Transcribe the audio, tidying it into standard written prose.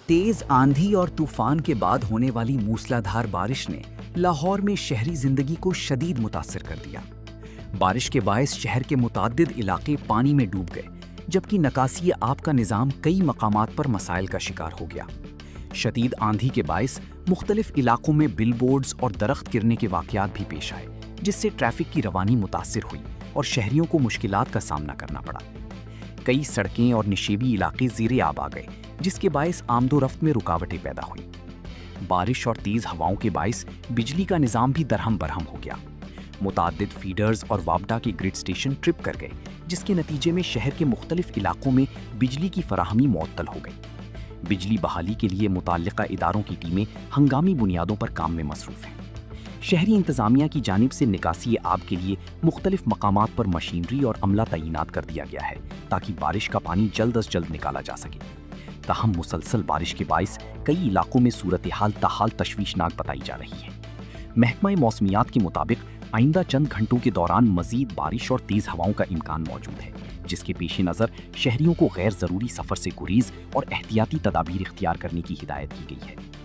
तेज आंधी और तूफान के बाद होने वाली मूसलाधार बारिश ने लाहौर में शहरी जिंदगी को शदीद मुतासिर कर दिया। बारिश के बायस शहर के मुताद्दिद इलाके पानी में डूब गए, जबकि नकासी आब का निज़ाम कई मकामात पर मसाइल का शिकार हो गया। शदीद आंधी के बायस मुख्तलिफ इलाकों में बिलबोर्ड्स और दरख्त गिरने के वाक़यात भी पेश आए, जिससे ट्रैफिक की रवानी मुतासिर हुई और शहरियों को मुश्किलात का सामना करना पड़ा। कई सड़कें और निशेबी इलाके ज़ेरे आब आ गए, जिसके बायस आमदोरफ्त में रुकावटें पैदा हुई। बारिश और तेज़ हवाओं के बायस बिजली का निज़ाम भी दरहम बरहम हो गया। मुताद्दिद फीडर्स और वापडा के ग्रिड स्टेशन ट्रिप कर गए, जिसके नतीजे में शहर के मुख्तलिफ इलाकों में बिजली की फराहमी मुअत्तल हो गई। बिजली बहाली के लिए मुतल्लिका इदारों की टीमें हंगामी बुनियादों पर काम में मसरूफ़ हैं। शहरी इंतज़ामिया की जानिब से निकासी आब के लिए मुख्तलिफ मकामात पर मशीनरी और अमला तैनात कर दिया गया है, ताकि बारिश का पानी जल्द अज जल्द निकाला जा सके। ताहम मुसलसल बारिश के बायस कई इलाकों में सूरत हाल ताहाल तशवीशनाक बताई जा रही है। महकमा मौसमियात के मुताबिक आइंदा चंद घंटों के दौरान मजीद बारिश और तेज़ हवाओं का इम्कान मौजूद है, जिसके पेश नज़र शहरियों को गैर ज़रूरी सफ़र से गुरीज और एहतियाती तदाबीर इख्तियार करने की हिदायत की गई है।